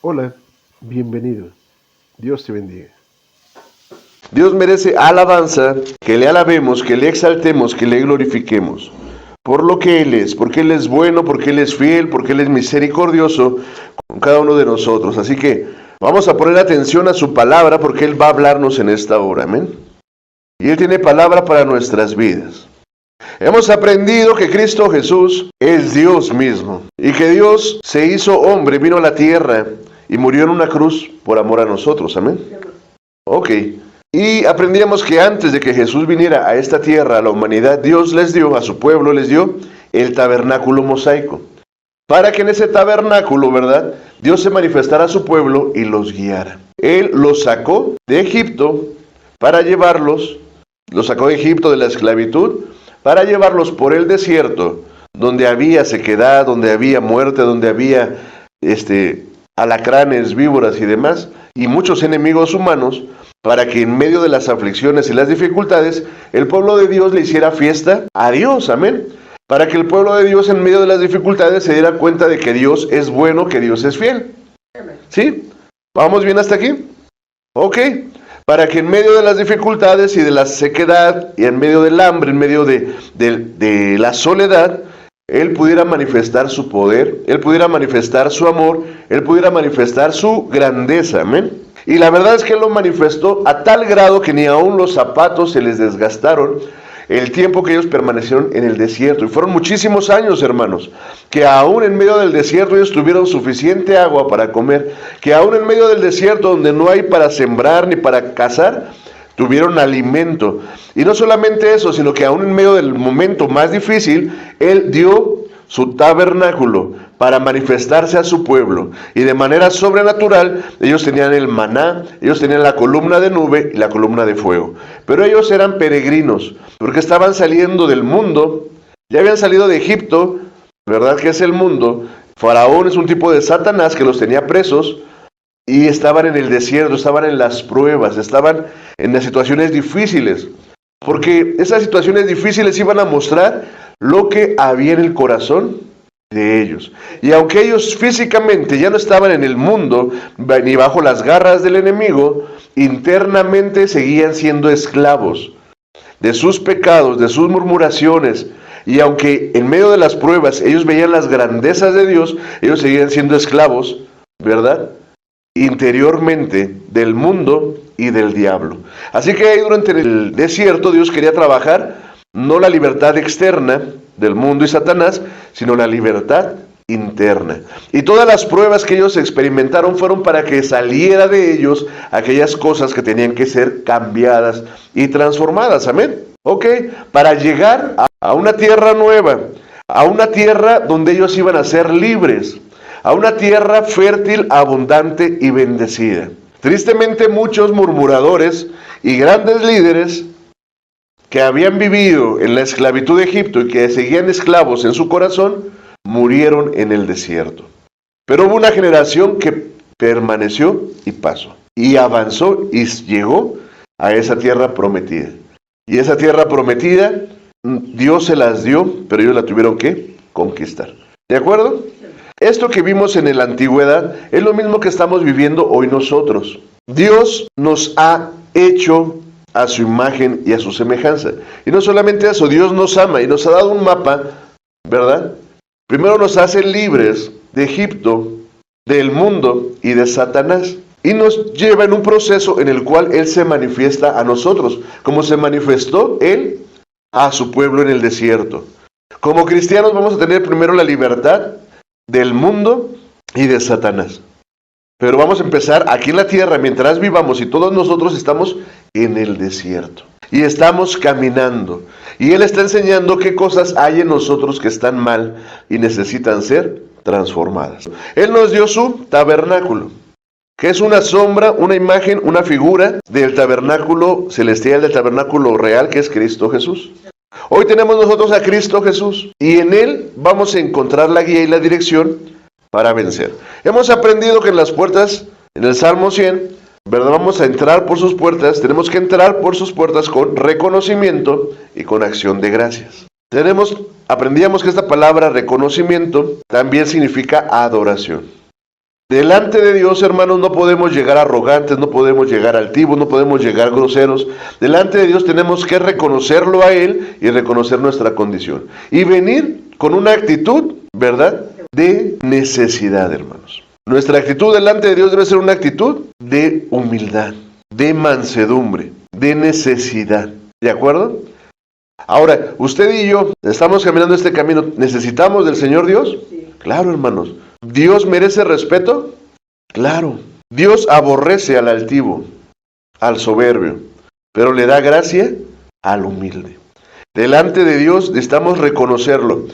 Hola, bienvenido. Dios te bendiga. Dios merece alabanza, que le alabemos, que le exaltemos, que le glorifiquemos. Por lo que Él es, porque Él es bueno, porque Él es fiel, porque Él es misericordioso con cada uno de nosotros. Así que vamos a poner atención a su palabra porque Él va a hablarnos en esta hora. Amén. Y Él tiene palabra para nuestras vidas. Hemos aprendido que Cristo Jesús es Dios mismo y que Dios se hizo hombre, vino a la tierra y murió en una cruz por amor a nosotros. Amén. Ok. Y aprendíamos que antes de que Jesús viniera a esta tierra, a la humanidad, Dios les dio, a su pueblo les dio el tabernáculo mosaico. Para que en ese tabernáculo, ¿verdad?, Dios se manifestara a su pueblo y los guiara. Él los sacó de Egipto para llevarlos, los sacó de Egipto de la esclavitud, para llevarlos por el desierto, donde había sequedad, donde había muerte, donde había alacranes, víboras y demás, y muchos enemigos humanos, para que en medio de las aflicciones y las dificultades, el pueblo de Dios le hiciera fiesta a Dios, amén. Para que el pueblo de Dios en medio de las dificultades se diera cuenta de que Dios es bueno, que Dios es fiel. ¿Sí? ¿Vamos bien hasta aquí? Ok. Para que en medio de las dificultades y de la sequedad, y en medio del hambre, en medio de la soledad, Él pudiera manifestar su poder, Él pudiera manifestar su amor, Él pudiera manifestar su grandeza, amén. Y la verdad es que Él lo manifestó a tal grado que ni aún los zapatos se les desgastaron el tiempo que ellos permanecieron en el desierto. Y fueron muchísimos años, hermanos, que aún en medio del desierto ellos tuvieron suficiente agua para comer, que aún en medio del desierto donde no hay para sembrar ni para cazar, tuvieron alimento. Y no solamente eso, sino que aún en medio del momento más difícil, Él dio su tabernáculo para manifestarse a su pueblo. Y de manera sobrenatural, ellos tenían el maná, ellos tenían la columna de nube y la columna de fuego. Pero ellos eran peregrinos, porque estaban saliendo del mundo, ya habían salido de Egipto, ¿verdad? Que es el mundo. Faraón es un tipo de Satanás que los tenía presos, y estaban en el desierto, estaban en las pruebas, estaban en las situaciones difíciles, porque esas situaciones difíciles iban a mostrar lo que había en el corazón de ellos. Y aunque ellos físicamente ya no estaban en el mundo, ni bajo las garras del enemigo, internamente seguían siendo esclavos de sus pecados, de sus murmuraciones. Y aunque en medio de las pruebas ellos veían las grandezas de Dios, ellos seguían siendo esclavos, ¿verdad?, interiormente del mundo y del diablo. Así que ahí durante el desierto Dios quería trabajar no la libertad externa del mundo y Satanás, sino la libertad interna. Y todas las pruebas que ellos experimentaron fueron para que saliera de ellos aquellas cosas que tenían que ser cambiadas y transformadas. Amén. Ok, para llegar a una tierra nueva, a una tierra donde ellos iban a ser libres, a una tierra fértil, abundante y bendecida. Tristemente, muchos murmuradores y grandes líderes que habían vivido en la esclavitud de Egipto y que seguían esclavos en su corazón, murieron en el desierto. Pero hubo una generación que permaneció y pasó, y avanzó y llegó a esa tierra prometida. Y esa tierra prometida, Dios se las dio, pero ellos la tuvieron que conquistar. ¿De acuerdo? Esto que vimos en la antigüedad es lo mismo que estamos viviendo hoy nosotros. Dios nos ha hecho a su imagen y a su semejanza. Y no solamente eso, Dios nos ama y nos ha dado un mapa, ¿verdad? Primero nos hace libres de Egipto, del mundo y de Satanás. Y nos lleva en un proceso en el cual Él se manifiesta a nosotros, como se manifestó Él a su pueblo en el desierto. Como cristianos vamos a tener primero la libertad del mundo y de Satanás. Pero vamos a empezar aquí en la tierra mientras vivamos y todos nosotros estamos en el desierto. Y estamos caminando. Y Él está enseñando qué cosas hay en nosotros que están mal y necesitan ser transformadas. Él nos dio su tabernáculo, que es una sombra, una imagen, una figura del tabernáculo celestial, del tabernáculo real que es Cristo Jesús. Hoy tenemos nosotros a Cristo Jesús y en Él vamos a encontrar la guía y la dirección para vencer. Hemos aprendido que en las puertas, en el Salmo 100, ¿verdad? Vamos a entrar por sus puertas, tenemos que entrar por sus puertas con reconocimiento y con acción de gracias. Aprendíamos que esta palabra reconocimiento también significa adoración. Delante de Dios, hermanos, no podemos llegar arrogantes, no podemos llegar altivos, no podemos llegar groseros. Delante de Dios tenemos que reconocerlo a Él y reconocer nuestra condición. Y venir con una actitud, ¿verdad?, de necesidad, hermanos. Nuestra actitud delante de Dios debe ser una actitud de humildad, de mansedumbre, de necesidad. ¿De acuerdo? Ahora, usted y yo estamos caminando este camino. ¿Necesitamos del Señor Dios? Claro, hermanos. ¿Dios merece respeto? Claro. Dios aborrece al altivo, al soberbio, pero le da gracia al humilde. Delante de Dios necesitamos reconocerlo.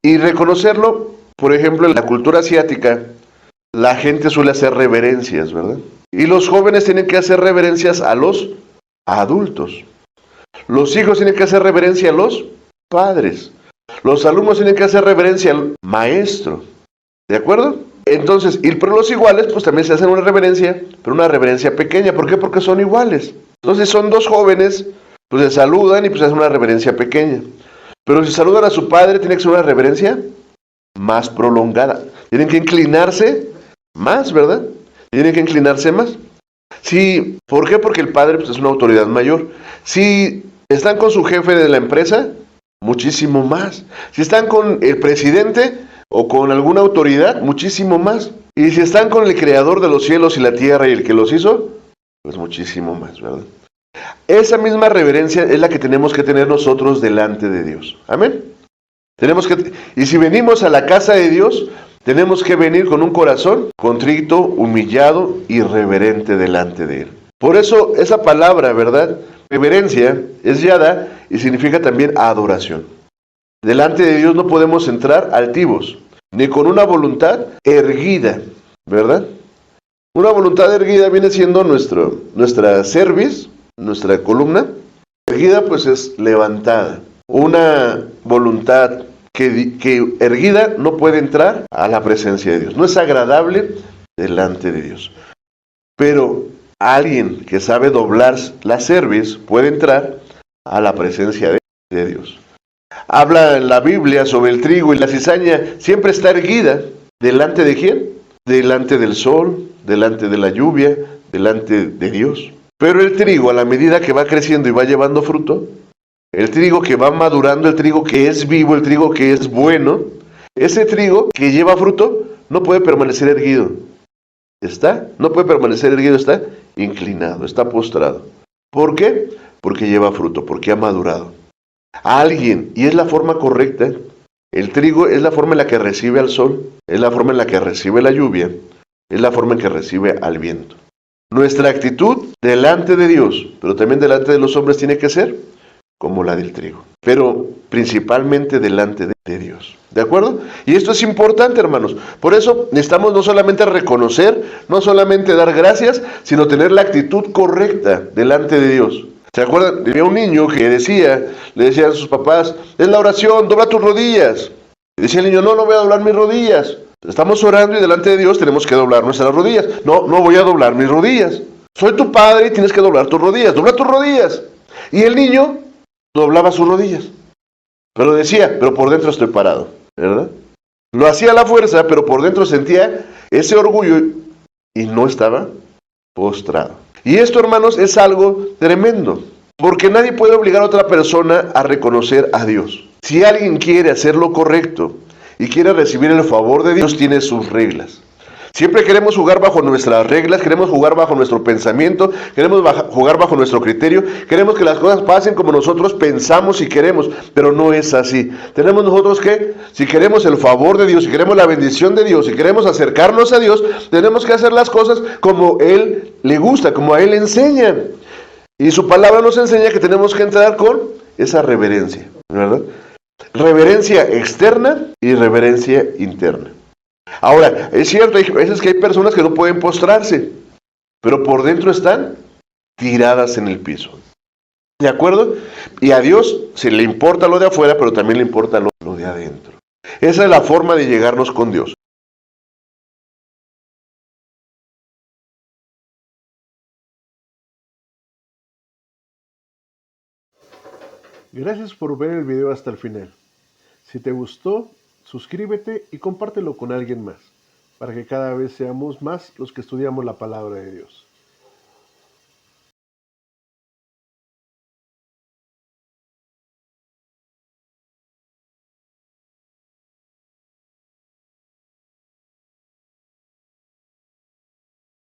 Y reconocerlo, por ejemplo, en la cultura asiática, la gente suele hacer reverencias, ¿verdad? Y los jóvenes tienen que hacer reverencias a los adultos. Los hijos tienen que hacer reverencia a los padres. Los alumnos tienen que hacer reverencia al maestro. ¿De acuerdo? Entonces, y pero los iguales, pues también se hacen una reverencia, pero una reverencia pequeña. ¿Por qué? Porque son iguales. Entonces, son dos jóvenes, pues se saludan y pues hacen una reverencia pequeña. Pero si saludan a su padre, tiene que ser una reverencia más prolongada. Tienen que inclinarse más, ¿verdad? Tienen que inclinarse más. Sí, ¿por qué? Porque el padre pues, es una autoridad mayor. Si están con su jefe de la empresa, muchísimo más. Si están con el presidente o con alguna autoridad, muchísimo más. Y si están con el creador de los cielos y la tierra y el que los hizo, pues muchísimo más, ¿verdad? Esa misma reverencia es la que tenemos que tener nosotros delante de Dios. Amén. Y si venimos a la casa de Dios, tenemos que venir con un corazón contrito, humillado y reverente delante de Él. Por eso esa palabra, ¿verdad? Reverencia es yada y significa también adoración. Delante de Dios no podemos entrar altivos, ni con una voluntad erguida, ¿verdad? Una voluntad erguida viene siendo nuestra cerviz, nuestra columna. Erguida pues es levantada. Una voluntad que erguida no puede entrar a la presencia de Dios. No es agradable delante de Dios. Pero alguien que sabe doblar la cerviz puede entrar a la presencia de Dios. Habla en la Biblia sobre el trigo y la cizaña. Siempre está erguida. ¿Delante de quién? Delante del sol, delante de la lluvia, delante de Dios. Pero el trigo, a la medida que va creciendo y va llevando fruto, el trigo que va madurando, el trigo que es vivo, el trigo que es bueno, ese trigo que lleva fruto no puede permanecer erguido. No puede permanecer erguido, está inclinado, está postrado. ¿Por qué? Porque lleva fruto, porque ha madurado. A alguien, y es la forma correcta, el trigo es la forma en la que recibe al sol, es la forma en la que recibe la lluvia, es la forma en que recibe al viento. Nuestra actitud delante de Dios, pero también delante de los hombres tiene que ser como la del trigo, pero principalmente delante de Dios. ¿De acuerdo? Y esto es importante, hermanos. Por eso necesitamos no solamente reconocer, no solamente dar gracias, sino tener la actitud correcta delante de Dios. ¿Se acuerdan? Había un niño que le decían a sus papás, es la oración, dobla tus rodillas. Y decía el niño, no voy a doblar mis rodillas. Estamos orando y delante de Dios tenemos que doblar nuestras rodillas. No voy a doblar mis rodillas. Soy tu padre y tienes que doblar tus rodillas. Dobla tus rodillas. Y el niño doblaba sus rodillas. Pero decía, pero por dentro estoy parado, ¿verdad? Lo hacía a la fuerza, pero por dentro sentía ese orgullo y no estaba postrado. Y esto, hermanos, es algo tremendo, porque nadie puede obligar a otra persona a reconocer a Dios. Si alguien quiere hacer lo correcto y quiere recibir el favor de Dios, tiene sus reglas. Siempre queremos jugar bajo nuestras reglas, queremos jugar bajo nuestro pensamiento, queremos jugar bajo nuestro criterio, queremos que las cosas pasen como nosotros pensamos y queremos, pero no es así. Tenemos nosotros que, si queremos el favor de Dios, si queremos la bendición de Dios, si queremos acercarnos a Dios, tenemos que hacer las cosas como Él le gusta, como a Él enseña. Y su palabra nos enseña que tenemos que entrar con esa reverencia, ¿verdad? Reverencia externa y reverencia interna. Ahora, es cierto, hay veces que hay personas que no pueden postrarse, pero por dentro están tiradas en el piso. ¿De acuerdo? Y a Dios se le importa lo de afuera, pero también le importa lo de adentro. Esa es la forma de llegarnos con Dios. Gracias por ver el video hasta el final. Si te gustó, suscríbete y compártelo con alguien más, para que cada vez seamos más los que estudiamos la palabra de Dios.